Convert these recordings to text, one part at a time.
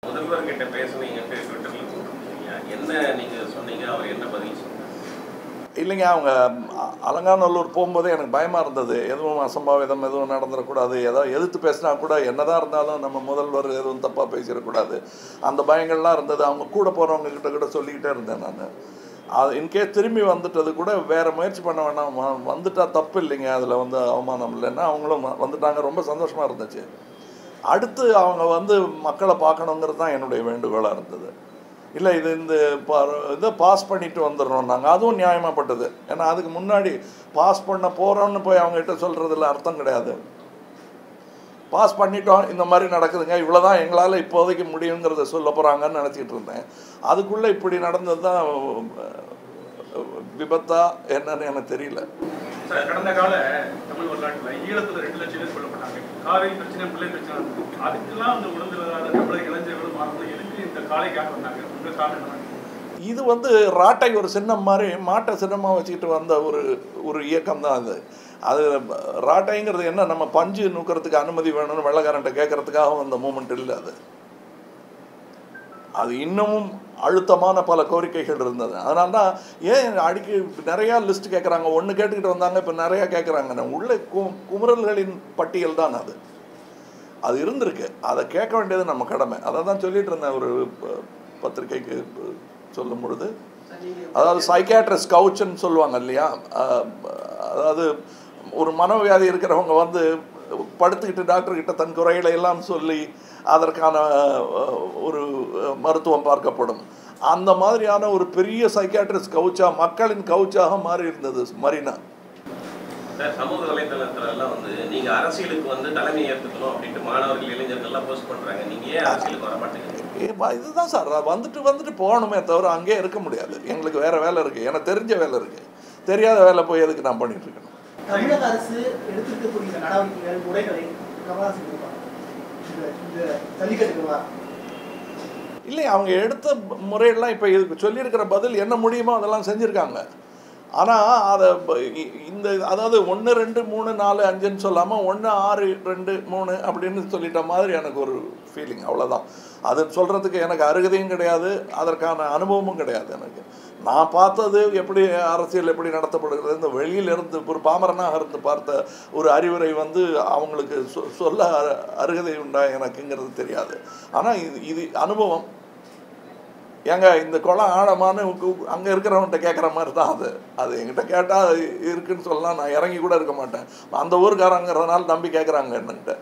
முதல்வர்கிட்ட பேசுனீங்க, ட்விட்டர்ல போட்டிருக்கீங்க. என்ன நீங்க சொன்னீங்க, அவர் என்ன பதில் சொன்னார்? இல்லைங்க, அவங்க அலங்காநல்லூர் போகும்போதே எனக்கு பயமாக இருந்தது. எதுவும் அசம்பாவிதம் எதுவும் நடந்துடக்கூடாது. ஏதாவது எதிர்த்து பேசினா கூட என்னதான் இருந்தாலும் நம்ம முதல்வர் எதுவும் தப்பாக பேசிடக்கூடாது. அந்த பயங்கள்லாம் இருந்தது. அவங்க கூட போகிறவங்க கிட்ட கூட சொல்லிக்கிட்டே இருந்தேன் நான். அது இன்கேஸ் திரும்பி வந்துட்டது கூட வேறு முயற்சி பண்ண வேணாம், வந்துட்டால் தப்பு இல்லைங்க, அதில் வந்து அவமானம் இல்லைன்னா அவங்களும் வந்துட்டாங்க. ரொம்ப சந்தோஷமாக இருந்துச்சு. அடுத்து அவங்க வந்து மக்களை பார்க்கணுங்கிறது தான் என்னுடைய வேண்டுகோளாக இருந்தது. இல்லை இதை பாஸ் பண்ணிட்டு வந்துடுறோம் நாங்கள், அதுவும் நியாயமாகப்பட்டது. ஏன்னா அதுக்கு முன்னாடி பாஸ் பண்ண போகிறோன்னு போய் அவங்ககிட்ட சொல்கிறதுல அர்த்தம் கிடையாது. பாஸ் பண்ணிட்டோம், இந்த மாதிரி நடக்குதுங்க, இவ்வளோ தான் எங்களால் இப்போதைக்கு முடியுங்கிறத சொல்ல போகிறாங்கன்னு நினச்சிக்கிட்டு இருந்தேன். அதுக்குள்ளே இப்படி நடந்தது தான் விபத்தா என்னன்னு எனக்கு தெரியல. கடந்த கால தமிழ் வரலாற்றில் ஈழத்தில் 2 லட்சம் பேர் கொல்லப்பட்டாங்க. காவிரி பிரச்சனை, முல்லை பிரச்சனை, அதுக்கெல்லாம் அந்த உடந்திருந்தாத தமிழக இளைஞர்களும் மாணவர்களும் எதுக்கு இந்த காலைக்காக வந்தாங்க? உங்கள் காரணம் என்ன? இது வந்து ராட்டை ஒரு சின்னம் மாதிரி மாட்டை சின்னமாக வச்சுக்கிட்டு வந்த ஒரு இயக்கம் தான் அது. அது ராட்டைங்கிறது என்ன, நம்ம பஞ்சு நூக்கிறதுக்கு அனுமதி வேணும்னு வெள்ளைக்காரன்ட்ட கேட்கறதுக்காக வந்த மூமெண்ட் இல்லை. அது இன்னமும் அழுத்தமான பல கோரிக்கைகள் இருந்தது. அதனால தான் ஏன் அடிக்க நிறையா லிஸ்ட் கேட்குறாங்க. ஒன்று கேட்டுக்கிட்டு வந்தாங்க, இப்போ நிறையா கேட்குறாங்க. உள்ளே குமுறல்களின் பட்டியல் தான் அது இருந்திருக்கு. அதை கேட்க வேண்டியது நம்ம கடமை. அதை தான் சொல்லிட்டு இருந்தேன் ஒரு பத்திரிகைக்கு சொல்லும் பொழுது. அதாவது சைக்காட்ரிஸ்ட் கவுச்சுன்னு சொல்லுவாங்க இல்லையா, அதாவது ஒரு மனோவியாதி இருக்கிறவங்க வந்து படுத்துக்கிட்டு டாக்டர்கிட்ட தன் குறைகளை எல்லாம் சொல்லி அதற்கான ஒரு மருத்துவம் பார்க்கப்படும். அந்த மாதிரியான ஒரு பெரிய சைக்காட்ரிஸ்ட் கவுச்சா, மக்களின் கவுச்சாக மாறி இருந்தது மரீனா. சமூக வலைதளத்துல எல்லாம் வந்து நீங்க அரசியலுக்கு வந்து தலைமை ஏற்றுக்கணும் அப்படின்ட்டு மாணவர்கள் இளைஞர்கள்லாம் போஸ்ட் பண்றாங்க. நீங்க ஏன் அரசியலுக்கு வர மாட்டேங்க? இதுதான் சார், வந்துட்டு போகணுமே தவிர அங்கேயே இருக்க முடியாது. எங்களுக்கு வேற வேலை இருக்கு, எனக்கு தெரிஞ்ச வேலை இருக்கு. தெரியாத வேலை போய் எதுக்கு நான் பண்ணிட்டு இருக்கணும்? தமிழக அரசு எடுத்திருக்கக்கூடிய நடவடிக்கைகள், முறைகளை கமலஹாசன் இல்லை, அவங்க எடுத்த முறையெல்லாம் இப்போ இதுக்கு சொல்லியிருக்கிற பதில் என்ன முடியுமோ அதெல்லாம் செஞ்சுருக்காங்க. ஆனால் அதை அதாவது 1 2 3 4 5ன்னு சொல்லாமல் 1 6 2 3 அப்படின்னு சொல்லிட்ட மாதிரி எனக்கு ஒரு ஃபீலிங். அவ்வளோதான். அது சொல்கிறதுக்கு எனக்கு அருகதையும் கிடையாது, அதற்கான அனுபவமும் கிடையாது எனக்கு. நான் பார்த்தது எப்படி அரசியல் எப்படி நடத்தப்படுகிறது, இந்த வெளியிலிருந்து ஒரு பாமரனாக இருந்து பார்த்த ஒரு அறிவுரை வந்து அவங்களுக்கு சொல்ல அருகதை உண்டா எனக்குங்கிறது தெரியாது. ஆனால் இது அனுபவம். ஏங்க இந்த குளம் ஆழமானு அங்கே இருக்கிறவன்கிட்ட கேட்குற மாதிரி தான் அது என்கிட்ட கேட்டால் இருக்குன்னு சொல்லலாம். நான் இறங்கி கூட இருக்க மாட்டேன். அந்த ஊருக்காரங்கிறதுனால நம்பி கேட்குறாங்க என்னன்ட்டு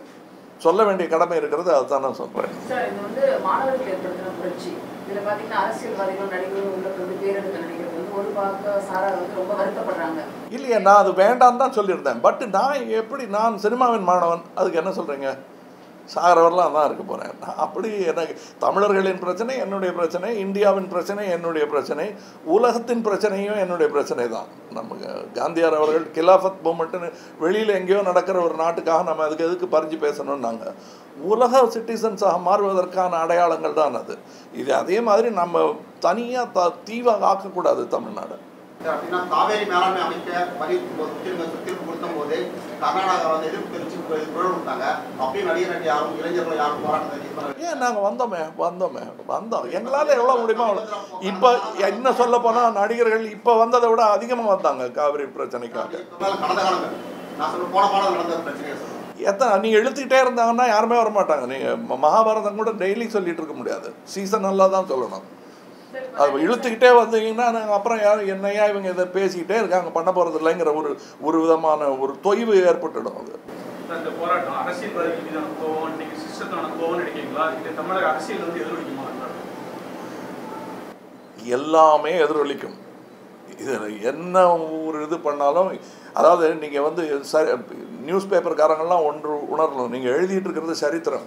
சொல்ல வேண்டிய கடமை இருக்கிறது. அதுதான் நான் சொல்கிறேன். சார், இது வந்து மாணவர்கள் ஏற்படுத்தின புரட்சி. இதில் பார்த்தீங்கன்னா அரசியல்வாதிகள், நடிகர்கள் உள்ள பேரெடுத்த நடிகர்கள் வந்து ஒரு பார்க்க சாரார் வந்து ரொம்ப வருத்தப்படுறாங்க. இல்லையே, நான் அது வேண்டான்னு தான் சொல்லியிருந்தேன். பட் நான் சினிமாவின் மாணவன், அதுக்கு என்ன சொல்கிறீங்க? சாகிறவரெலாம் தான் இருக்க போகிறேன். அப்படி எனக்கு தமிழர்களின் பிரச்சனை என்னுடைய பிரச்சனை, இந்தியாவின் பிரச்சனை என்னுடைய பிரச்சனை, உலகத்தின் பிரச்சனையும் என்னுடைய பிரச்சனை தான். நமக்கு காந்தியார் அவர்கள் கிலாஃபத் மூமெண்ட்டுன்னு வெளியில் எங்கேயோ நடக்கிற ஒரு நாட்டுக்காக நம்ம அதுக்கு எதுக்கு பறிஞ்சு பேசணும்னு நாங்கள் உலக சிட்டிசன்ஸாக மாறுவதற்கான அடையாளங்கள் தான் அது. இது அதே மாதிரி நம்ம தனியாக தீவாக ஆக்கக்கூடாது தமிழ்நாடு. அப்படின்னா காவேரி மேலாண்மை அமைக்க தீர்ப்பு கொடுத்தும் போது கர்நாடகா வந்து எதிர்ப்பு தெரிவிச்சு குரல் கொடுத்தாங்க. அப்படியும் நடிகர் யாரும் இளைஞர்கள் யாரும் போராட்டம் ஏன் நாங்கள் வந்தோம் எங்களால் எவ்வளோ முடியுமோ அவ்வளோ. இப்போ என்ன சொல்ல போனால் நடிகர்கள் இப்போ வந்ததை விட அதிகமாக வந்தாங்க காவிரி பிரச்சனைக்காக. கடந்த காலங்கள் நான் சொல்ல போன பாடம் நடந்த பிரச்சனையை நீங்கள் எழுத்துக்கிட்டே இருந்தாங்கன்னா யாருமே வரமாட்டாங்க. நீங்கள் மகாபாரதம் கூட டெய்லி சொல்லிட்டு இருக்க முடியாது, சீசனெல்லாம் தான் சொல்லணும். அது இழுத்துக்கிட்டே வந்தீங்கன்னா நாங்கள் அப்புறம் என்னையா இவங்க இதை பேசிக்கிட்டே இருக்காங்க, பண்ண போகிறது இல்லைங்கிற ஒரு விதமான ஒரு தொய்வு ஏற்பட்டுடும். அது இந்த போராட்டம் அரசியல்வாதிகள் மீதான கோவம், இன்னைக்கு சிஸ்டத்தான கோவம் நினைக்கிறீங்களா? இது தமிழக அரசியல் வந்து எதிரொலிக்குமா? எல்லாமே எதிரொலிக்கும். இது என்ன ஒரு இது பண்ணாலும், அதாவது நீங்கள் வந்து நியூஸ் பேப்பர்காரங்கள்லாம் ஒன்று உணரணும். நீங்கள் எழுதிட்டு இருக்கிறது சரித்திரம்,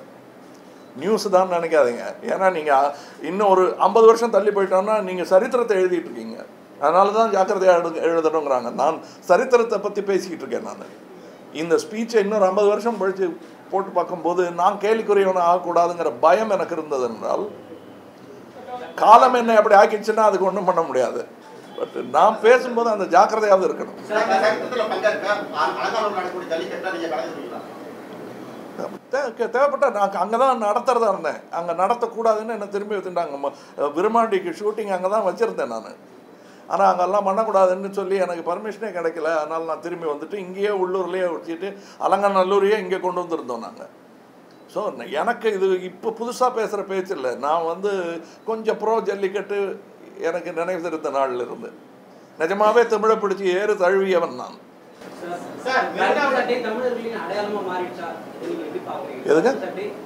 நியூஸ் தான் நினைக்காதீங்க. ஏன்னா நீங்கள் இன்னும் ஒரு 50 வருஷம் தள்ளி போயிட்டோம்னா நீங்கள் சரித்திரத்தை எழுதிட்டு இருக்கீங்க. அதனால தான் ஜாக்கிரதையாக எழுதணுங்கிறாங்க. நான் சரித்திரத்தை பற்றி பேசிக்கிட்டு இருக்கேன். நான் இந்த ஸ்பீச்சை இன்னொரு 50 வருஷம் கழிச்சு போட்டு பார்க்கும்போது நான் கேலிக்குரியவனை ஆகக்கூடாதுங்கிற பயம் எனக்கு இருந்தது என்றால், காலம் என்ன எப்படி ஆக்கிடுச்சுன்னா அதுக்கு ஒன்றும் பண்ண முடியாது. பட் நான் பேசும்போது அந்த ஜாக்கிரதையாவது இருக்கணும். தேவைப்பட்ட நான் அங்கே தான் நடத்துகிறதா இருந்தேன். அங்கே நடத்தக்கூடாதுன்னு என்னை திரும்பி வச்சுட்டாங்க. விருமாண்டிக்கு ஷூட்டிங் அங்கே தான் வச்சுருந்தேன் நான். ஆனால் அங்கெல்லாம் பண்ணக்கூடாதுன்னு சொல்லி எனக்கு பர்மிஷனே கிடைக்கல. அதனால் நான் திரும்பி வந்துட்டு இங்கேயே உள்ளூர்லேயே வச்சுட்டு அலங்காநல்லூரையே இங்கே கொண்டு வந்திருந்தோம் நாங்கள். ஸோ எனக்கு இது இப்போ புதுசாக பேசுகிற பேச்சு இல்லை. நான் வந்து கொஞ்சம் ப்ரோ ஜல்லிக்கட்டு எனக்கு நினைவு தெரிந்த நாளில் இருந்து நிஜமாவே தமிழை பிடிச்சி ஏறு தழுவியவன் நான். தமிழர்களின் அடையாளமா மாறிடுச்சா? எதுங்க?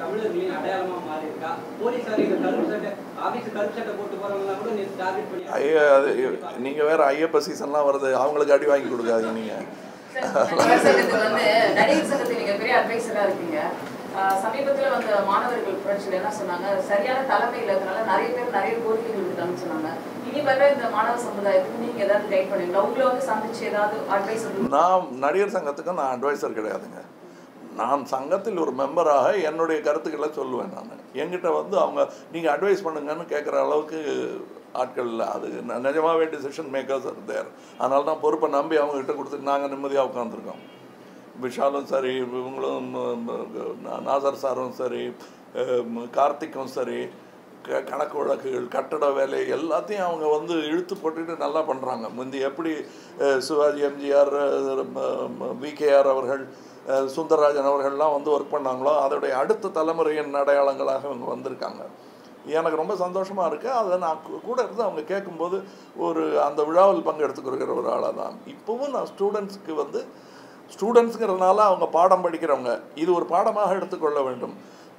தமிழர்களின் அடையாளமா மாறிடுச்சா? போலீசார் இந்த கருப்பு சட்டை ஆபீஸ் கருப்பு சட்டை போட்டு போறவங்க கூட நேத்து டார்கெட் பண்ணி ஐயா அது நீங்கள் வேறு ஐயப்ப சீசன்லாம் வருது, அவங்களுக்கு அடி வாங்கி கொடுக்காதீங்க நீங்கள். நடிகர் சங்கத்தில் நீங்க பெரிய அட்வைசரா இருக்கீங்க. சமீபத்தில் வந்த மாணவர்கள் புரட்சியில் என்ன சொன்னாங்க, சரியான தலைமை இல்லாதனால நிறைய பேர் நிறைய கோரிக்கைகள் விடுத்தாங்கன்னு சொன்னாங்க. இனி வர இந்த மாணவ சமுதாயத்துக்கு நீங்க ஏதாவது கைட் பண்ணுவீங்களா? உங்களை வந்து சந்திச்சு ஏதாவது அட்வைஸ்? நான் நடிகர் சங்கத்துக்கு நான் அட்வைசர் கிடையாதுங்க. நான் சங்கத்தில் ஒரு மெம்பராக என்னுடைய கருத்துக்களை சொல்லுவேன். நான் என்கிட்ட வந்து அவங்க நீங்கள் அட்வைஸ் பண்ணுங்கன்னு கேட்குற அளவுக்கு ஆட்கள் இல்லை. அது நிஜமாகவே டிசிஷன் மேக்கர்ஸ் தேர். அதனால தான் பொறுப்பை நம்பி அவங்ககிட்ட கொடுத்துட்டு நாங்கள் நிம்மதியாக உட்காந்துருக்கோம். விஷாலும் சரி, இவங்களும் நாசர் சாரும் சரி, கார்த்திக்கும் சரி, கணக்கு வழக்குகள், கட்டட வேலை எல்லாத்தையும் அவங்க வந்து இழுத்து போட்டுட்டு நல்லா பண்ணுறாங்க. முந்தி எப்படி சிவாஜி, எம்ஜிஆர், விகேஆர் அவர்கள், சுந்தரராஜன் அவர்கள்லாம் வந்து ஒர்க் பண்ணாங்களோ அதோடைய அடுத்த தலைமுறையின் அடையாளங்களாக அவங்க வந்திருக்காங்க. எனக்கு ரொம்ப சந்தோஷமாக இருக்குது. அதை நான் கூட இருந்து அவங்க கேட்கும்போது ஒரு அந்த விழாவில் பங்கெடுத்துக்கிற ஒரு ஆளாக தான். இப்போவும் நான் ஸ்டூடெண்ட்ஸுக்கு வந்து ஸ்டூடெண்ட்ஸுங்கிறதுனால அவங்க பாடம் படிக்கிறவங்க இது ஒரு பாடமாக எடுத்துக்கொள்ள வேண்டும்.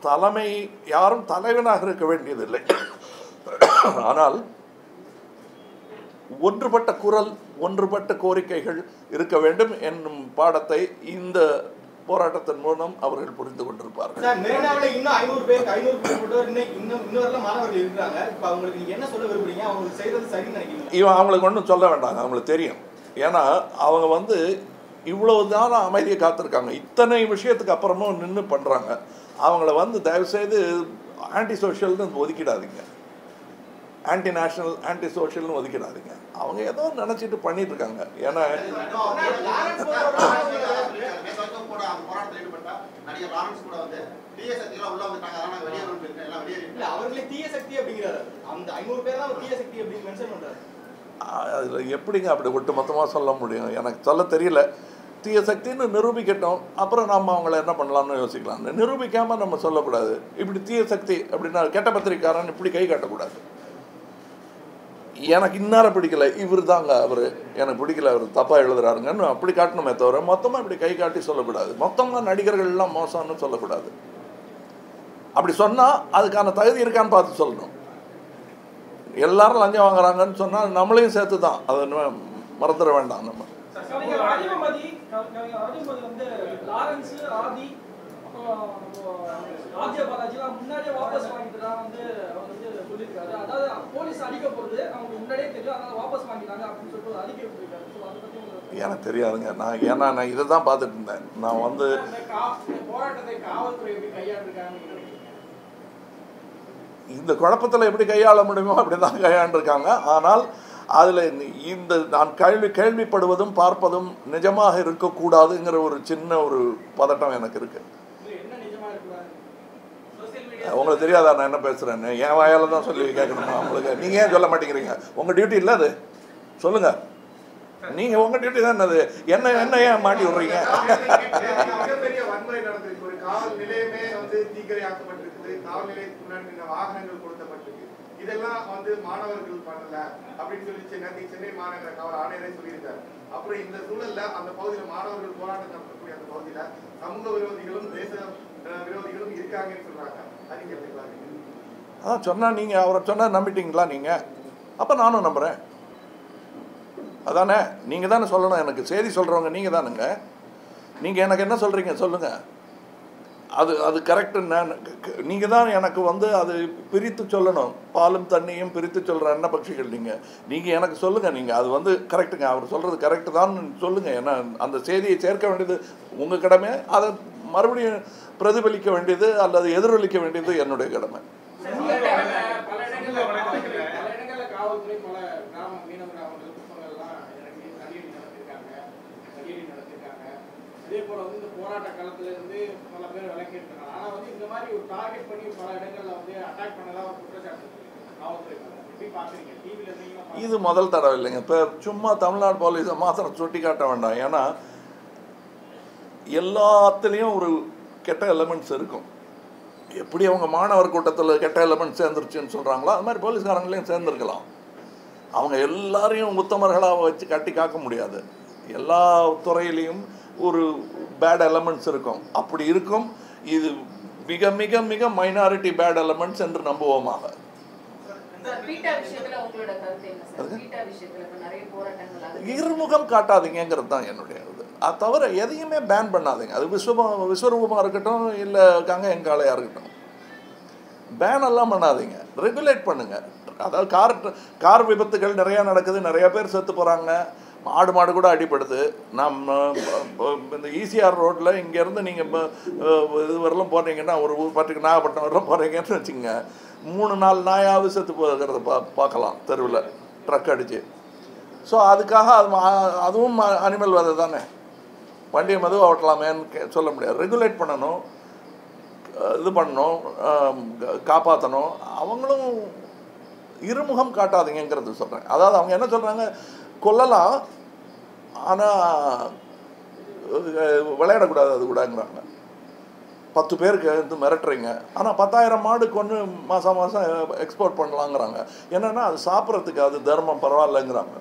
தலைமை யாரும் தலைவனாக இருக்க வேண்டியதில்லை. ஆனால் ஒன்றுபட்ட குரல், ஒன்றுபட்ட கோரிக்கைகள் இருக்க வேண்டும் என்னும் பாடத்தை இந்த போராட்டத்தின் மூலம் அவர்கள் புரிந்து கொண்டிருப்பார்கள். மெரினாவில் இன்னும் 500 பேர் இன்னும் மாணவர்கள் இருக்கிறாங்க. இப்போ அவங்களுக்கு நீங்க என்ன சொல்ல விரும்புறீங்க? அவங்க செய்யறது சரின்னு நினைக்கிறீங்க? இவன் அவங்களுக்கு ஒன்றும் சொல்ல வேண்டாங்க, அவங்களுக்கு தெரியும். ஏன்னா அவங்க வந்து இவ்வளவு தான் அமைதியை காத்திருக்காங்க. இத்தனை விஷயத்துக்கு அப்புறமும் நின்று பண்ணுறாங்க. அவங்கள வந்து தயவுசெய்து ஆன்டி சோஷியல்னு ஒதுக்கிடாதீங்க, ஆன்டி நேஷனல், ஆன்டி சோஷியல்னு ஒதுக்கிடாதீங்க. அவங்க ஏதோ நினச்சிட்டு பண்ணிட்டு இருக்காங்க. ஏன்னா அதில் எப்படிங்க அப்படி ஒட்டு மொத்தமாக சொல்ல முடியும்? எனக்கு சொல்ல தெரியல. தீய சக்தின்னு நிரூபிக்கட்டும், அப்புறம் நம்ம அவங்கள என்ன பண்ணலாம்னு யோசிக்கலாம். நிரூபிக்காமல் நம்ம சொல்லக்கூடாது. இப்படி தீய சக்தி அப்படின்னா கெட்ட பத்திரிக்காரன் இப்படி கை காட்டக்கூடாது. எனக்கு இன்னார பிடிக்கல, இவர் தாங்க அவர் எனக்கு பிடிக்கல, அவர் தப்பாக எழுதுறாருங்கன்னு அப்படி காட்டணுமே தவிர மொத்தமாக இப்படி கை காட்டி சொல்லக்கூடாது. மொத்தமாக நடிகர்கள்லாம் மோசம்னு சொல்லக்கூடாது. அப்படி சொன்னால் அதுக்கான தகுதி இருக்கான்னு பார்த்து சொல்லணும். எல்லாரும் லஞ்சம் வாங்குறாங்கன்னு சொன்னால் நம்மளையும் சேர்த்து தான், அதை மறந்துட வேண்டாம். நம்ம எனக்கு தெரியாதுங்க. ஏன்னா நான் இதை தான் பார்த்துட்டு இருந்தேன். நான் வந்து இந்த குழப்பத்தில் எப்படி கையாள முடியுமோ அப்படி தான் கையாண்டிருக்காங்க. ஆனால் அதில் இந்த நான் கேள்விப்படுவதும் பார்ப்பதும் நிஜமாக இருக்கக்கூடாதுங்கிற ஒரு சின்ன ஒரு பதட்டம் எனக்கு இருக்குது. உங்களுக்கு தெரியாதா நான் என்ன பேசுகிறேன்னு? என் வாயால் தான் சொல்லி கேட்கணுமா உங்களுக்கு? நீங்கள் ஏன் சொல்ல மாட்டேங்கிறீங்க? உங்கள் டியூட்டி இல்லை அது, சொல்லுங்கள். நீங்கள் உங்கள் டியூட்டி தான் அது. என்ன ஏன் மாட்டி விடுறீங்க? மிகப்பெரிய வன்முறை நடந்திருக்கு. ஒரு காவல் நிலையமே வந்து தீக்கிரையாக்கப்பட்டிருக்குது. காவல் நிலையத்துக்கு முன்னாடி வாகனங்கள் கொடுக்கப்பட்டிருக்கு. இதெல்லாம் வந்து மாணவர்கள் பண்ணல அப்படின்னு சொல்லி சென்னை மாநகர காவல் ஆணையரே சொல்லியிருக்காரு. அப்புறம் இந்த சூழல்ல அந்த பகுதியில் மாணவர்கள் போராட்டம் நடத்தக்கூடிய அந்த பகுதியில சமூக விரோதிகளும் தேச விரோதிகளும் இருக்காங்கன்னு சொல்றாங்க. அதுக்கு எப்படி பாருங்க? அதான் சொன்னா நீங்க அவரை சொன்னா நம்பிட்டீங்களா நீங்க? அப்ப நானும் நம்புறேன். அதானே நீங்க தானே சொல்லணும். எனக்கு செய்தி சொல்றவங்க நீங்க தானுங்க. நீங்க எனக்கு என்ன சொல்றீங்க சொல்லுங்க. அது கரெக்டு. நீங்கள் தான் எனக்கு வந்து அது பிரித்து சொல்லணும். பாலும் தண்ணியும் பிரித்து சொல்கிற அன்ன பட்சிகள் நீங்கள் எனக்கு சொல்லுங்கள். நீங்கள் அது வந்து கரெக்டுங்க, அவர் சொல்கிறது கரெக்டு தான் சொல்லுங்கள். ஏன்னா அந்த செய்தியை சேர்க்க வேண்டியது உங்கள் கடமை. அதை மறுபடியும் பிரதிபலிக்க வேண்டியது அல்லது எதிரொலிக்க வேண்டியது என்னுடைய கடமை. அதே போல வந்து இந்த போராட்ட காலத்துல இருந்து பல பேர் விளக்கிட்டு இருக்காங்க. ஆனா வந்து இந்த மாதிரி ஒரு டார்கெட் பண்ணி பல இடங்கள்ல வந்து அட்டாக் பண்ணதா ஒரு குற்றச்சாட்டு காவல்துறை எப்படி பாக்குறீங்க? டிவில இருந்தீங்கன்னா இது முதல் தடவை இல்லைங்க. இப்போ சும்மா தமிழ்நாடு போலீஸை மாத்திரம் சுட்டி காட்ட வேண்டாம். ஏன்னா எல்லாத்துலேயும் ஒரு கெட்ட எலமெண்ட்ஸ் இருக்கும். எப்படி அவங்க மாணவர் கூட்டத்தில் கெட்ட எலமெண்ட்ஸ் சேர்ந்துருச்சுன்னு சொல்கிறாங்களோ அது மாதிரி போலீஸ்காரங்களையும் சேர்ந்துருக்கலாம். அவங்க எல்லாரையும் உத்தமர்களாக வச்சு கட்டி காக்க முடியாது. எல்லா துறையிலையும் ஒரு பேட் எலமெண்ட்ஸ் இருக்கும். அப்படி இருக்கும். இது மிக மிக மிக மைனாரிட்டி பேட் எலமெண்ட்ஸ் என்று நம்புவோமாக. இருமுகம் காட்டாதீங்கிறது தான் என்னுடைய இது. அது தவிர எதையுமே பேன் பண்ணாதீங்க. அது விஸ்வரூபமாக இருக்கட்டும், இல்லை கங்கையங்காளையாக இருக்கட்டும், பேன் எல்லாம் பண்ணாதீங்க. ரெகுலேட் பண்ணுங்க. அதாவது கார் விபத்துகள் நிறையா நடக்குது, நிறையா பேர் செத்து போகிறாங்க, மாடு கூட அடிப்படுது. நம்ம இந்த ஈசிஆர் ரோட்டில் இங்கேருந்து நீங்கள் இது வரலாம் போகிறீங்கன்னா, ஒரு ஊர் பாட்டுக்கு நாகப்பட்டினம் வரலாம் போகிறீங்கன்னு வச்சுக்கோங்க, 3-4 நாயாவது செத்து போகிறத பார்க்கலாம் தெருவில் ட்ரக் அடித்து. ஸோ அதுக்காக அதுவும் அனிமல் வதை தானே, வண்டியை மெதுவாக ஓட்டலாமேன்னு சொல்ல முடியாது. ரெகுலேட் பண்ணணும், இது பண்ணணும், காப்பாற்றணும். அவங்களும் இருமுகம் காட்டாதீங்கிறது சொல்கிறேன். அதாவது அவங்க என்ன சொல்கிறாங்க, கொல்லலாம் ஆனால் விளையாடக்கூடாது அது கூடங்கிறாங்க. 10 பேருக்கு வந்து மிரட்டுறீங்க, ஆனால் 10,000 மாடு கொண்டு மாதம் எக்ஸ்போர்ட் பண்ணலாங்கிறாங்க. என்னென்னா அது சாப்பிட்றதுக்கு அது தர்மம் பரவாயில்லைங்கிறாங்க.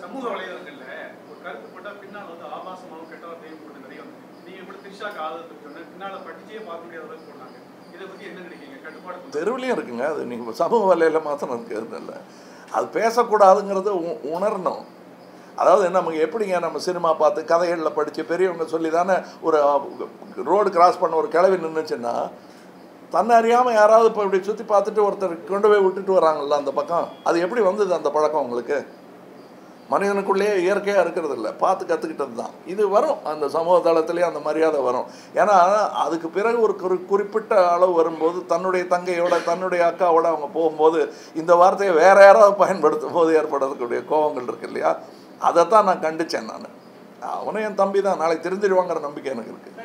சமூக வலைதளங்கள்ல ஒரு கருத்து போட்டால் பின்னால் வந்து ஆபாசமாகவும் கெட்டவார்த்தையும் போட்டு நிறைய வந்து நீங்கள் கூட திரிஷாக்கு ஆதரவு சொன்னேன், பின்னால் படிச்சே பார்க்க முடியாத அளவுக்கு போனாங்க. இதை பற்றி என்ன நினைக்கிறீங்க? கட்டுப்பாடு தெருவிலையும் இருக்குங்க. அது நீங்கள் சமூக வலையில் மாத்திரம் இருக்கிறது இல்லை. அது பேசக்கூடாதுங்கிறது உணரணும். அதாவது நமக்கு எப்படிங்க, நம்ம சினிமா பார்த்து கதைகளில் படித்து பெரியவங்க சொல்லி தானே ஒரு ரோடு கிராஸ் பண்ண ஒரு கிளவி நின்றுச்சுன்னா தன்னை அறியாமல் யாராவது இப்போ இப்படி சுற்றி பார்த்துட்டு ஒருத்தர் கொண்டு போய் விட்டுட்டு வராங்கல்ல அந்த பக்கம், அது எப்படி வந்தது அந்த பழக்கம் உங்களுக்கு? மனிதனுக்குள்ளேயே இயற்கையாக இருக்கிறது இல்லை, பார்த்து கற்றுக்கிட்டது தான். இது வரும், அந்த சமூக தளத்துலேயே அந்த மரியாதை வரும். ஏன்னா அதுக்கு பிறகு ஒரு குறிப்பிட்ட அளவு வரும்போது தன்னுடைய தங்கையோட தன்னுடைய அக்காவோட அவங்க போகும்போது இந்த வார்த்தையை வேற யாராவது பயன்படுத்தும் போது ஏற்படக்கூடிய கோபங்கள் இருக்கு இல்லையா, அதைத்தான் நான் கண்டித்தேன். நான் அவனும் என் தம்பி தான், நாளைக்கு தெரிஞ்சிருவாங்கிற நம்பிக்கை எனக்கு இருக்குது.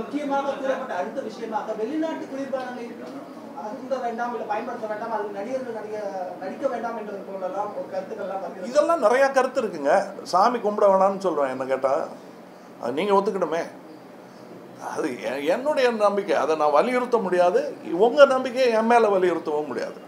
முக்கியமாக கூறப்பட்ட அடுத்த விஷயமாக வெளிநாட்டு குளிர்பானங்கள் அருந்த வேண்டாம், இல்லை பயன்படுத்த வேண்டாம், அது நடிகர்கள் நடிக்க வேண்டாம் என்றது போலலாம் ஒரு கருத்துக்கள்லாம். இதெல்லாம் நிறையா கருத்து இருக்குங்க. சாமி கும்பிட வேணாம்னு சொல்லுவேன். என்ன கேட்டால் அது நீங்கள் ஒத்துக்கணுமே. அது என்னுடைய நம்பிக்கை, அதை நான் வலியுறுத்த முடியாது. உங்கள் நம்பிக்கையை என் மேலே வலியுறுத்தவும் முடியாது.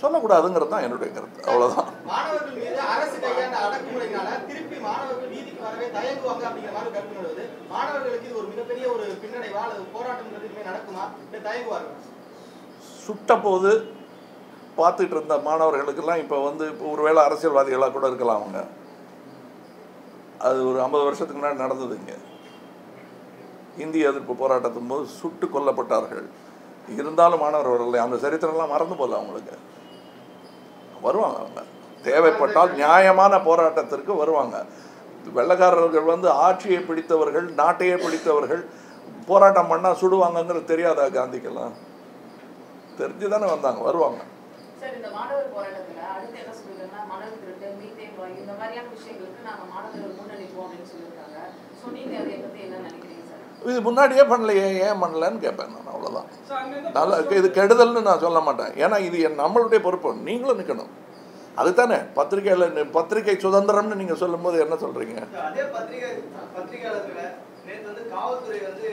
சொல்லக்கூடாதுங்கிறது தான் என்னுடைய கருத்து. அவ்வளோதான். மாணவர்கள் மீது அரசு கையாண்ட அடக்குமுறையினால திருப்பி மாணவர்கள் வீதிக்கு வரவே தயங்குவாங்க அப்படிங்கிற மாதிரி கருத்து வருது. மாணவர்களுக்கு இது ஒரு மிகப்பெரிய ஒரு பின்னடைவா அல்லது போராட்டம் நடக்குமா, இல்லை தயங்குவார்கள்? சுட்ட போது பார்த்துட்டு இருந்த மாணவர்களுக்கெல்லாம் இப்போ வந்து ஒருவேளை அரசியல்வாதிகளாக கூட இருக்கலாம். அவங்க அது ஒரு 50 வருஷத்துக்கு முன்னாடி நடந்தது. இங்கே இந்திய எதிர்ப்பு போராட்டத்தின் போது சுட்டு கொல்லப்பட்டார்கள். இருந்தாலும் மாணவர்கள் அந்த சரித்திரம்லாம் மறந்து போகல. அவங்களுக்கு வருவாங்க, அவங்க தேவைப்பட்டால் நியாயமான போராட்டத்திற்கு வருவாங்க. வெள்ளைக்காரர்கள் வந்து ஆட்சியை பிடித்தவர்கள், நாட்டையே பிடித்தவர்கள், போராட்டம் பண்ணால் சுடுவாங்கங்கிறது தெரியாதா காந்திக்கெல்லாம்? தெரிஞ்சு தானே வந்தாங்க, வருவாங்க. சார், இந்த மாணவர் போராட்டத்தில் அடுத்து என்ன சொல்லியிருக்காங்கன்னா, மணல் திருட்டு, மீத்தேன் வாயு, இந்த மாதிரியான விஷயங்களுக்கு நாங்கள் மாணவர்கள் முன்னெடுப்போம் அப்படின்னு சொல்லியிருக்காங்க. ஸோ நீங்கள் அதை பற்றி என்ன நினைக்கிறீங்க சார்? இது முன்னாடியே பண்ணலையே, ஏன் பண்ணலன்னு கேட்பேன் நான். அவ்வளோதான். நல்லா இது கெடுதல்னு நான் சொல்ல மாட்டேன். ஏன்னா இது நம்மளுடைய பொறுப்பு. நீங்களும் நிற்கணும். அதுதானே பத்திரிகை சுதந்திரம்னு நீங்கள் சொல்லும்போது என்ன சொல்கிறீங்க? அதே பத்திரிகையாளர்களை நேற்று வந்து காவல்துறை வந்து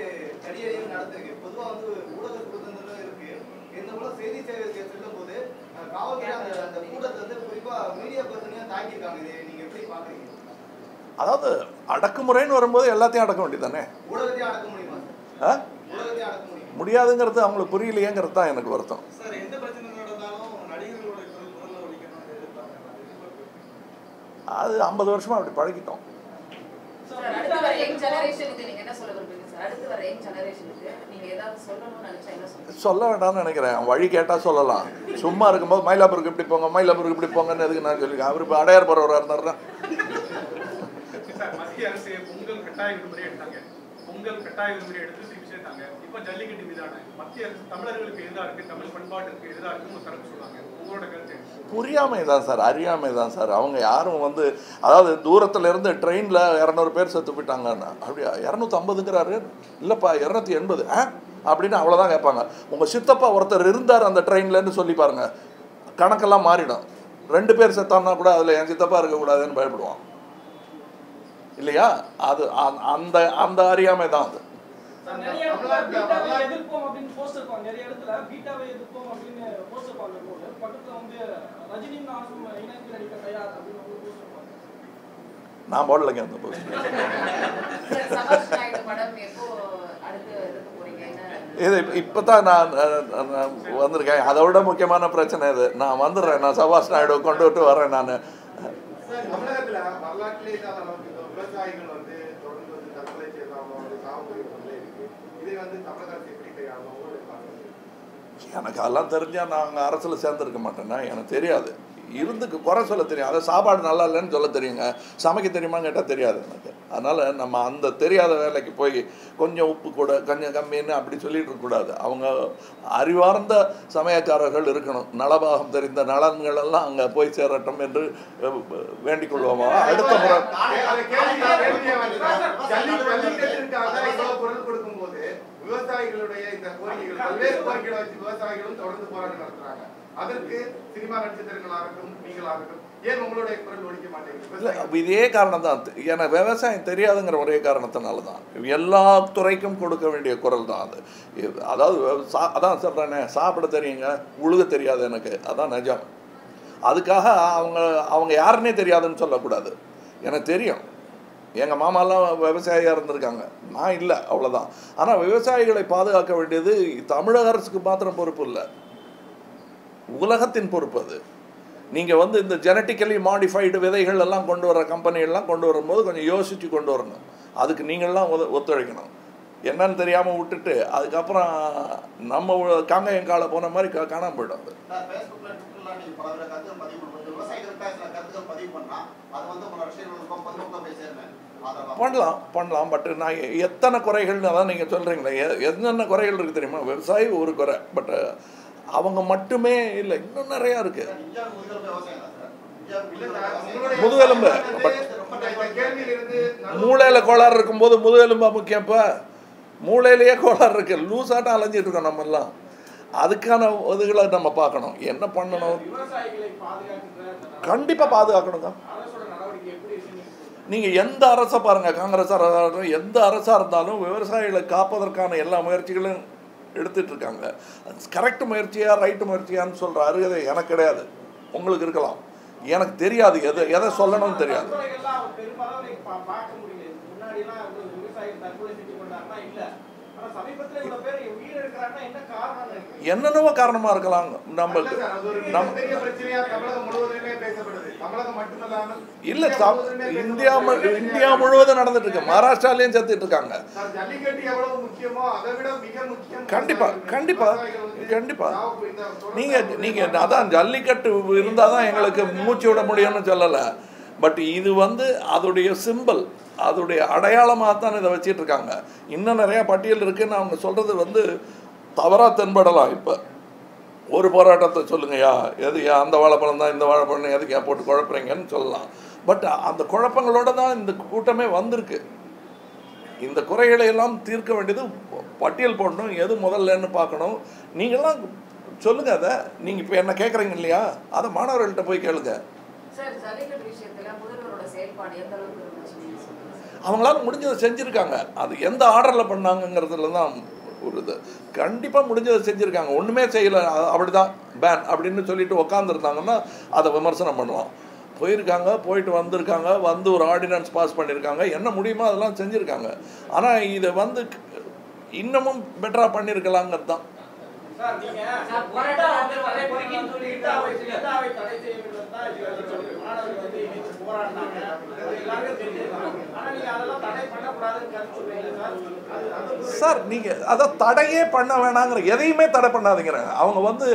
கடியையும் நடத்திருக்கு. பொதுவாக வந்து ஊடக சுதந்திரம் இருக்கு. இந்த மூலம் செய்தி சேவை செல்லும் போது காவல்துறை அந்த கூட்டத்தை வந்து குறிப்பாக மீடியா பர்சனையும் தாக்கியிருக்காங்க. இதை நீங்கள் எப்படி பார்க்குறீங்க? அதாவது அடக்குமுறைன்னு வரும்போது எல்லாத்தையும் அடக்க வேண்டியதானே? ஊடகத்தையும் அடக்க முடியுமா? ஊடகத்தையும் அடக்க முடியும் முடியாதுங்கிறது அவங்களுக்கு புரியலையேங்கிறது தான் எனக்கு வருத்தம். சார், எந்த பிரச்சனை நடந்தாலும் நடிகர்களோட குரல் ஒலிக்கணும். அது 50 வருஷமா அப்படி பழகிட்டோம். அடுத்து வர யங் ஜெனரேஷனுக்கு நீங்க என்ன சொல்ல விரும்புறீங்க சார்? அடுத்து வர யங் ஜெனரேஷனுக்கு நீங்க ஏதாவது சொல்லணும்னு நினைச்சா என்ன சொல்லுங்க? சொல்ல வேண்டாம்னு நினைக்கிறேன். வழி கேட்டால் சொல்லலாம். சும்மா இருக்கும்போது மயிலாப்பூருக்கு இப்படி போங்க, மயிலாப்பூருக்கு இப்படி போங்கன்னு எதுக்கு நான் சொல்லியிருக்கேன்? அவர் இப்போ அடையார் போகிறவராக இருந்தாருன்னா மத்திய அரசு பொங்கல் கட்டாய விடுமுறை எடுத்தாங்க. பொங்கல் கட்டாய விடுமுறை எடுத்து திருப்பி சேர்த்தாங்க. இப்போ ஜல்லிக்கட்டு மீதான மத்திய அரசு தமிழர்களுக்கு எதிராக இருக்கு, தமிழ் பண்பாட்டுக்கு எதிராக இருக்குன்னு ஒரு தரப்பு சொல்றாங்க. உங்களோட கருத்து? புரியாமை தான் சார், அறியாமை தான் சார். அவங்க யாரும் வந்து அதாவது தூரத்தில் இருந்து ட்ரெயினில் 200 பேர் செத்து போயிட்டாங்கன்னா அப்படியா 250ங்கிறாரு, இல்லைப்பா 280 அப்படின்னு அவ்வளோதான் கேட்பாங்க. உங்கள் சித்தப்பா ஒருத்தர் இருந்தார் அந்த ட்ரெயின்லன்னு சொல்லி பாருங்கள், கணக்கெல்லாம் மாறிடும். 2 பேர் செத்தான்னா கூட அதில் என் சித்தப்பா இருக்கக்கூடாதுன்னு பயப்படுவான் இல்லையா? அது அந்த அந்த அறியாமை தான் அது. நிறைய இடத்துல பீட்டாவை எதிர்ப்போம் அப்படின்னு போஸ்ட் இருப்பாங்க, நிறைய இடத்துல பீட்டாவை எதிர்ப்போம் அப்படின்னு போஸ்ட் இருப்பாங்க. பக்கத்துல வந்து ரஜினி நானும் இணைந்து நடிக்க தயார் அப்படின்னு போஸ்ட் இருப்பாங்க. நான் போடலைங்க அந்த போஸ்ட். இது இப்போ தான் நான் வந்திருக்கேன். அதை விட முக்கியமான பிரச்சனை இது. நான் வந்துடுறேன், நான் சபாஷ் நாயுடு கொண்டு விட்டு வரேன். நான் தமிழகத்துல வரலாற்றிலே இல்லாத அளவுக்கு விவசாயிகள் வந்து தொடர்ந்து வந்து தற்கொலை செய்யலாம், சாகுபடி இருக்கு. இதை வந்து தமிழக அரசு எப்படி கையாளணும்? எனக்கு அதெல்லாம் தெரிஞ்சால் நாங்கள் அரசில் சேர்ந்துருக்க மாட்டேன்னா எனக்கு தெரியாது. இருந்துக்கு குறை சொல்ல தெரியும், அதை சாப்பாடு நல்லா இல்லைன்னு சொல்ல தெரியுங்க. சமைக்க தெரியுமான்னு கேட்டால் தெரியாது எனக்கு. அதனால் நம்ம அந்த தெரியாத வேலைக்கு போய் கொஞ்சம் உப்பு கூட கொஞ்சம் கம்மின்னு அப்படி சொல்லிட்டு இருக்கக்கூடாது. அவங்க அறிவார்ந்த சமயக்காரர்கள் இருக்கணும். நலபாகம் தெரிந்த நலன்கள் எல்லாம் அங்கே போய் சேரட்டும் என்று வேண்டிக் கொள்வோமா. அடுத்த முறை குரல் கொடுக்கும் போது விவசாயிகளுடைய இந்த கோரிக்கைகள் பல்வேறு கோரிக்கைகளை வச்சு விவசாயிகளும் தொடர்ந்து போராட்டம் நடத்துறாங்க. அதற்கு சினிமா நட்சத்திரங்களாகட்டும் நீங்களாகட்டும் ஏன் உங்களுடைய குரல் ஒழிக்க மாட்டேங்குது? இதே காரணம் தான். எனக்கு விவசாயம் தெரியாதுங்கிற ஒரே காரணத்தினால தான். எல்லா துறைக்கும் கொடுக்க வேண்டிய குரல் தான் அது. அதாவது அதான் சொல்கிறேனே, சாப்பிட தெரியுங்க, உழுக தெரியாது எனக்கு, அதான் நிஜம். அதுக்காக அவங்க யாருன்னே தெரியாதுன்னு சொல்லக்கூடாது. எனக்கு தெரியும், எங்கள் மாமாலாம் விவசாயியாக இருந்திருக்காங்க, நான் இல்லை, அவ்வளோதான். ஆனால் விவசாயிகளை பாதுகாக்க வேண்டியது தமிழக அரசுக்கு மாத்திரம் பொறுப்பு இல்லை, உலகத்தின் பொறுப்பு அது. நீங்கள் வந்து இந்த ஜெனட்டிக்கலி மாடிஃபைடு விதைகள் எல்லாம் கொண்டு வர கம்பெனிகள்லாம் கொண்டு வரும்போது கொஞ்சம் யோசித்து கொண்டு வரணும். அதுக்கு நீங்கள்லாம் ஒத்துழைக்கணும். என்னன்னு தெரியாமல் விட்டுட்டு அதுக்கப்புறம் நம்ம காங்காயங்கால போன மாதிரி காணாமல் போயிடும். பண்ணலாம். பட் நான் எத்தனை குறைகள்னு அதான் நீங்கள் சொல்கிறீங்களே, என்னென்ன குறைகள் இருக்குது தெரியுமா? விவசாயி ஒரு குறை, பட் அவங்க மட்டுமே இல்லை, இன்னும் நிறையா இருக்குது. முதுகெலும்பு பட் மூளையில் கோளாறு இருக்கும்போது முதுகெலும்பா முக்கியம். இப்போ மூளையிலேயே கோளாறு இருக்கு, லூஸாட்டம் அலைஞ்சிட்டு இருக்கோம் நம்மெல்லாம். அதுக்கான இதுகளை நம்ம பார்க்கணும், என்ன பண்ணணும். கண்டிப்பாக பாதுகாக்கணுங்க. நீங்கள் எந்த அரசை பாருங்கள், காங்கிரஸ் அரசாக எந்த அரசாக இருந்தாலும் விவசாயிகளை காப்பதற்கான எல்லா முயற்சிகளும் எடுத்துட்டு இருக்காங்க. கரெக்ட் முயற்சியா ரைட்டு முயற்சியான்னு சொல்கிற அருகதை எனக்கு கிடையாது, உங்களுக்கு இருக்கலாம். எனக்கு தெரியாது, எதை சொல்லணும்னு தெரியாது. என்னென்னவோ காரணமா இருக்கலாம். இல்ல, இந்தியா முழுவதும் நடந்துட்டு இருக்கு, மகாராஷ்டிராலையும் சேர்த்துட்டு இருக்காங்க. கண்டிப்பா கண்டிப்பா கண்டிப்பா. நீங்க அதான் ஜல்லிக்கட்டு இருந்தாதான் எங்களுக்கு மூச்சு விட முடியும்னு சொல்லலை. பட் இது வந்து அதோடைய சிம்பிள், அதோடைய அடையாளமாக தான் இதை வச்சிட்டு இருக்காங்க. இன்னும் நிறையா பட்டியல் இருக்குன்னு அவங்க சொல்கிறது வந்து தவறாக தென்படலாம். இப்போ ஒரு போராட்டத்தை சொல்லுங்கய்யா, அந்த வாழைப்பழம் தான் இந்த வாழைப்பழம் எதுக்கு போட்டு குழப்புறீங்கன்னு சொல்லலாம். பட் அந்த குழப்பங்களோட தான் இந்த கூட்டமே வந்திருக்கு. இந்த குறைகளை எல்லாம் தீர்க்க வேண்டியது பட்டியல் போடணும், எது முதல்லன்னு பார்க்கணும். நீங்கள்லாம் சொல்லுங்கள் அதை. நீங்கள் இப்போ என்ன கேட்குறீங்க இல்லையா, அதை மாணவர்கள்ட்ட போய் கேளுங்க. அவங்களால முடிஞ்சதை செஞ்சுருக்காங்க. அது எந்த ஆர்டரில் பண்ணாங்கங்கிறதுல தான் ஒரு இது. கண்டிப்பாக முடிஞ்சதை செஞ்சுருக்காங்க. ஒன்றுமே செய்யலை, அப்படி தான் பேன் அப்படின்னு சொல்லிட்டு உக்காந்துருந்தாங்கன்னா அதை விமர்சனம் பண்ணலாம். போயிருக்காங்க, போயிட்டு வந்திருக்காங்க, வந்து ஒரு ஆர்டினன்ஸ் பாஸ் பண்ணியிருக்காங்க, என்ன முடியுமோ அதெல்லாம் செஞ்சுருக்காங்க. ஆனால் இதை வந்து இன்னமும் பெட்டராக பண்ணியிருக்கலாங்கிறது தான். சார் நீங்கள் அதை தடையே பண்ண வேணாங்கிற, எதையுமே தடை பண்ணாதீங்கிறாங்க. அவங்க வந்து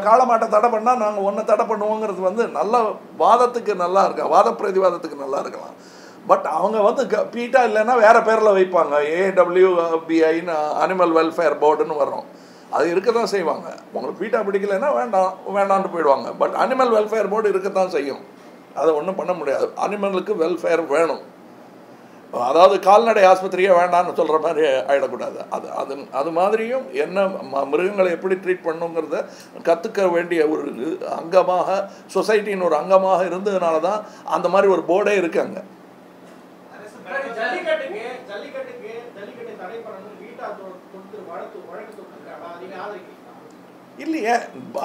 காளமாட்டை தடை பண்ணால் நாங்கள் ஒன்றை தடை பண்ணுவோங்கிறது வந்து நல்ல வாதத்துக்கு நல்லா இருக்கா, வாத பிரதிவாதத்துக்கு நல்லா இருக்கலாம். பட் அவங்க வந்து பீட்டா இல்லைன்னா வேறு பேரில் வைப்பாங்க. AWBIன்னு அனிமல் வெல்ஃபேர் போர்டுன்னு வரும். அது இருக்க தான் செய்வாங்க. உங்களுக்கு பீட்டா பிடிக்கலைன்னா வேண்டாம்னு போயிடுவாங்க. பட் அனிமல் வெல்ஃபேர் போர்டு இருக்கத்தான் செய்யும். அதை ஒன்றும் பண்ண முடியாது. அனிமலுக்கு வெல்ஃபேர் வேணும். அதாவது கால்நடை ஆஸ்பத்திரியே வேண்டாம்னு சொல்கிற மாதிரி ஆகிடக்கூடாது. அது மாதிரியும் என்ன மிருகங்களை எப்படி ட்ரீட் பண்ணுங்கிறத கற்றுக்க வேண்டிய ஒரு அங்கமாக சொசைட்டியின் ஒரு அங்கமாக இருந்ததுனால தான் அந்த மாதிரி ஒரு போர்டே இருக்காங்க. ஜல்லிக்கட்டை தடை பண்ணணும் பீட்டா வழக்கு தொடுத்துருக்காங்க. நீங்க ஆதரிக்கிறீங்களா? இல்லையே,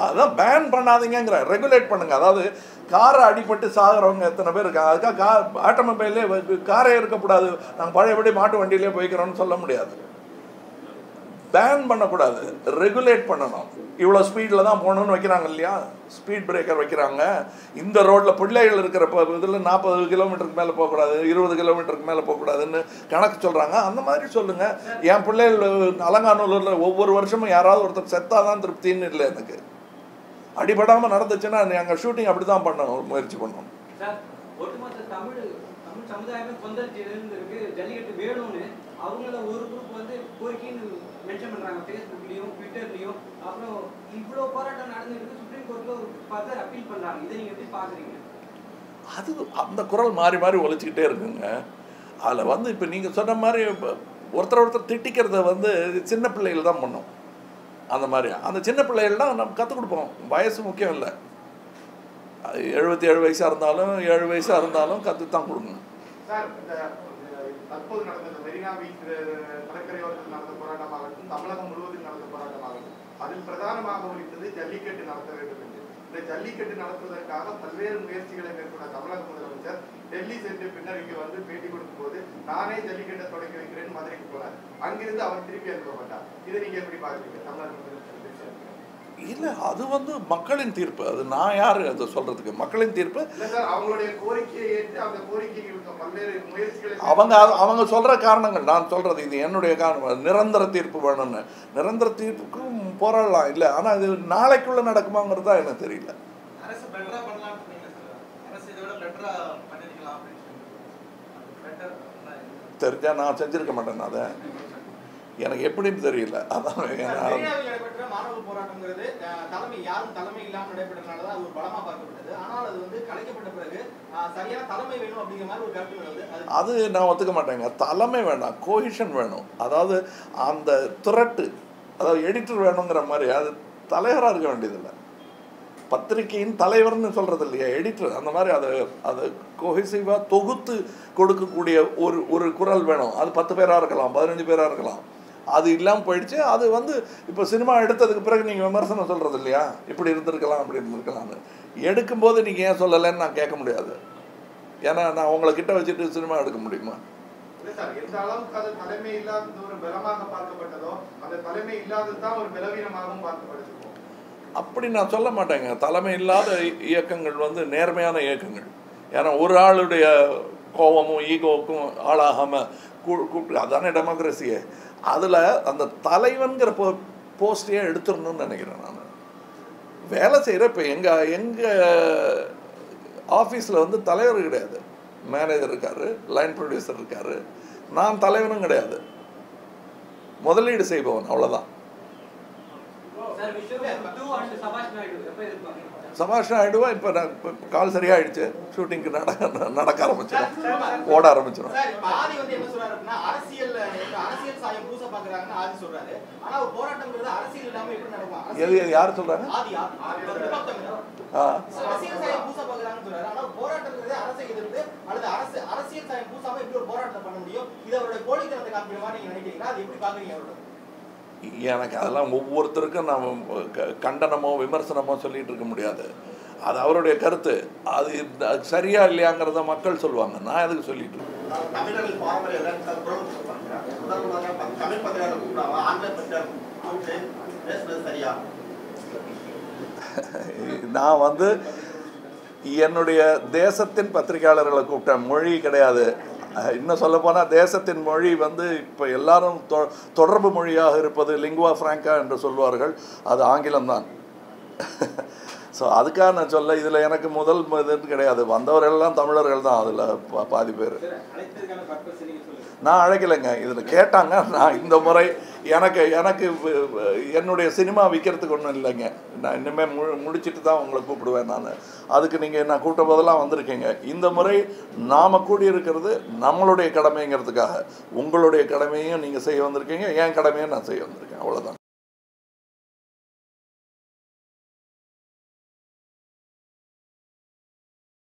அதான் பேன் பண்ணாதீங்கிற, ரெகுலேட் பண்ணுங்க. அதாவது காரை அடிபட்டு சாகிறவங்க எத்தனை பேர் இருக்காங்க. அதுக்காக ஆட்டோமொபைல்லே காரே இருக்கக்கூடாது, நாங்கள் பழையபடி மாட்டு வண்டியிலே போய்க்கிறோன்னு சொல்ல முடியாது. பேன் பண்ணக்கூடாது, ரெகுலேட் பண்ணணும். இவ்வளோ ஸ்பீடில் தான் போகணுன்னு வைக்கிறாங்க இல்லையா, ஸ்பீட் பிரேக்கர் வைக்கிறாங்க. இந்த ரோட்டில் பிள்ளைகள் இருக்கிற இதில் 40 கிலோமீட்டருக்கு மேலே போகக்கூடாது, 20 கிலோமீட்டருக்கு மேலே போகக்கூடாதுன்னு கணக்கு சொல்கிறாங்க. அந்த மாதிரி சொல்லுங்கள். என் பிள்ளைகள் அலங்காநல்லூரில் ஒவ்வொரு வருஷமும் யாராவது ஒருத்தர் செத்தாதான் திருப்தின்னு இல்லை எனக்கு. அடிபடாமல் நடந்துச்சுன்னா எங்கள் ஷூட்டிங் அப்படி தான் பண்ணணும், முயற்சி பண்ணணும். ஒட்டுமொத்த தமிழ் சமுதாயமே கொந்தளிச்சு இருந்திருக்கு. ஜல்லிக்கட்டு வேணும்னு அவங்கள ஒரு குரூப் வந்து கோரிக்கைன்னு மென்ஷன் பண்றாங்க ஃபேஸ்புக்லயும் ட்விட்டர்லயும். அப்புறம் இவ்வளோ போராட்டம் நடந்துருக்கு, சுப்ரீம் கோர்ட்ல ஒரு ஃபர்தர் அப்பீல் பண்றாங்க. இதை நீங்க எப்படி பாக்குறீங்க? அது அந்த குரல் மாறி மாறி ஒழிச்சிக்கிட்டே இருக்குங்க. அதில் வந்து இப்போ நீங்கள் சொன்ன மாதிரி ஒருத்தர் திட்டிக்கிறத வந்து சின்ன பிள்ளைகள் தான் பண்ணோம். அந்த மாதிரி அந்த சின்ன பிள்ளைகள்லாம் நம்ம கற்றுக் கொடுப்போம். வயசு முக்கியம் இல்லை. 77 வயசாக இருந்தாலும் 7 வயசாக இருந்தாலும் கற்றுத்தான் கொடுக்கணும். சார், இந்த தற்போது நடந்த மெரினா பீச் கடற்கரையோரத்தில் நடந்த போராட்டமாகட்டும், தமிழகம் முழுவதும் நடந்த போராட்டமாகட்டும், அதில் பிரதானமாக ஒலித்தது ஜல்லிக்கட்டு நடத்த வேண்டும் என்று. இந்த ஜல்லிக்கட்டு நடத்துவதற்காக பல்வேறு முயற்சிகளை மேற்கொண்ட தமிழக முதலமைச்சர் டெல்லி சென்று பின்னர் இங்கு வந்து பேட்டி கொடுக்கும் போது நானே ஜல்லிக்கட்டை தொடங்கி வைக்கிறேன் மதுரைக்கு போனார். அங்கிருந்து அவர் திருப்பி அனுப்பப்பட்டார். இதை நீங்க எப்படி பாக்குறீங்க? தமிழக முதலமைச்சர் இல்லை, அது வந்து மக்களின் தீர்ப்பு. அது நான் யார் அதை சொல்றதுக்கு? மக்களின் தீர்ப்பு. அவங்களுடைய கோரிக்கையை ஏற்று அந்த கோரிக்கைகளுக்கு பல்வேறு முயற்சிகளை அவங்க சொல்ற காரணங்கள். நான் சொல்றது இது என்னுடைய காரணம். நிரந்தர தீர்ப்பு வேணும்னு. நிரந்தர தீர்ப்புக்கும் போராடலாம் இல்லை, ஆனால் இது நாளைக்குள்ள நடக்குமாங்கிறது தான் எனக்கு தெரியல. அரசு பெட்டரா பண்ணலாம். அரசு இதை விட பெட்டரா பண்ணிருக்கலாம் அப்படின்னு தெரிஞ்சா நான் செஞ்சிருக்க மாட்டேன். அதை எனக்கு எப்படின்னு தெரியல. அதான் நடைபெற்ற மாணவர் போராட்டம்ங்கிறது யாரும் தலைமை இல்லாமல் நடைபெற்றனாலதான் அது ஒரு பலமா பார்க்கப்பட்டது. ஆனால் அது வந்து கலைக்கப்பட்ட பிறகு சரியான தலைமை வேணும் அப்படிங்கிற மாதிரி ஒரு கருத்து வருது. அது நான் ஒத்துக்க மாட்டேங்க. தலைமை வேண்டாம், கோஹிஷன் வேணும். அதாவது அந்த திரட்டு, அதாவது எடிட்டர் வேணுங்கிற மாதிரி. அது தலைவராக இருக்க வேண்டியதில்லை. பத்திரிகையின் தலைவர்னு சொல்கிறது இல்லையா, எடிட்டர். அந்த மாதிரி அதை கோஹிசிவாக தொகுத்து கொடுக்கக்கூடிய ஒரு குரல் வேணும். அது 10 பேராக இருக்கலாம், 15 பேராக இருக்கலாம். அது இல்லாமல் போயிடுச்சு. அது வந்து இப்போ சினிமா எடுத்ததுக்கு பிறகு நீங்கள் விமர்சனம் சொல்கிறது இல்லையா, இப்படி இருந்திருக்கலாம் அப்படி இருந்திருக்கலாம்னு. எடுக்கும்போது நீங்கள் ஏன் சொல்லலைன்னு நான் கேட்க முடியாது. ஏன்னா நான் உங்களை கிட்ட வச்சுட்டு சினிமா எடுக்க முடியுமா? எந்த அளவுக்கு அது தலைமை இல்லாதது ஒரு பலமாக பார்க்கப்பட்டதோ, அந்த தலைமை இல்லாதது தான் ஒரு பலவீனமாகவும் பார்க்கப்படுது. அப்படி நான் சொல்ல மாட்டேங்க. தலைமை இல்லாத இயக்கங்கள் வந்து நேர்மையான இயக்கங்கள். ஏன்னா ஒரு ஆளுடைய கோபமும் ஈகோவுக்கும் ஆளாகாமல் கூப்பிட்டு, அதானே டெமோக்ரஸியே. அதில் அந்த தலைவன்கிற போஸ்டையே எடுத்துடணும்னு நினைக்கிறேன் நான். வேலை செய்கிற இப்போ எங்கள் ஆஃபீஸில் வந்து தலைவர் கிடையாது, மேனேஜர் இருக்கார், லைன் ப்ரொடியூசர் இருக்கார். நான் தலைவனும் கிடையாது, முதலீடு செய்பவன், அவ்வளோதான். சபாஷ் நாயுடுவா இப்போ நான் கால் சரியாயிடுச்சு, ஷூட்டிங்க்கு நடக்க ஆரம்பிச்சிடும், ஓட ஆரம்பிச்சிடும். ஆதி வந்து என்ன சொல்றாரு அப்படின்னா, அரசியல் சாயம் பூச பாக்குறாங்கன்னு ஆதி சொல்றாரு. ஆனா ஒரு போராட்டம்ங்கிறது அரசியல் இல்லாம எப்படி நடக்கும்? எது யார் சொல்றாங்க? அரசியல் சாயம் பூச பாக்குறாங்கன்னு சொல்றாரு. ஆனா போராட்டம்ங்கிறது அரசை எதிர்த்து அல்லது அரசியல் சாயம் பூசாம எப்படி ஒரு போராட்டத்தை பண்ண முடியும்? இது அவருடைய போலித்தனத்தை காப்பிக்கிற மாதிரி நீங்க நினைக்கிறீங்களா? அது எப்படி பாக்குறீங்க அவரோட? எனக்கு அதெல்லாம் ஒவ்வொருத்தருக்கும் நாம் கண்டனமோ விமர்சனமோ சொல்லிகிட்டு இருக்க முடியாது. அது அவருடைய கருத்து. அது சரியா இல்லையாங்கிறத மக்கள் சொல்லுவாங்க. நான் எதுக்கு சொல்லிட்டு இருக்கேன்? நான் வந்து என்னுடைய தேசத்தின் பத்திரிகையாளர்களை கூப்பிட்டேன். மொழி கிடையாது. இன்னும் சொல்லப்போனால் தேசத்தின் மொழி வந்து இப்போ எல்லாரும் தொடர்பு மொழியாக இருப்பது லிங்குவா ஃப்ராங்கா என்று சொல்வார்கள். அது ஆங்கிலம்தான். ஸோ அதுக்காக நான் சொல்ல, இதில் எனக்கு முதல் இதுன்னு கிடையாது, வந்தவரெல்லாம் தமிழர்கள் தான் அதில் பாதி பேர். நான் அழைக்கலைங்க, இதில் கேட்டாங்க. நான் இந்த முறை எனக்கு என்னுடைய சினிமா விற்கிறதுக்கு ஒன்றும் இல்லைங்க. நான் இனிமேல் முடிச்சுட்டு தான் உங்களை கூப்பிடுவேன். நான் அதுக்கு நீங்கள் நான் கூட்ட போதெல்லாம் வந்திருக்கீங்க. இந்த முறை நாம் கூடியிருக்கிறது நம்மளுடைய கடமைங்கிறதுக்காக. உங்களுடைய கடமையும் நீங்கள் செய்ய வந்திருக்கீங்க, என் கடமையும் நான் செய்ய வந்திருக்கேன், அவ்வளோதான்.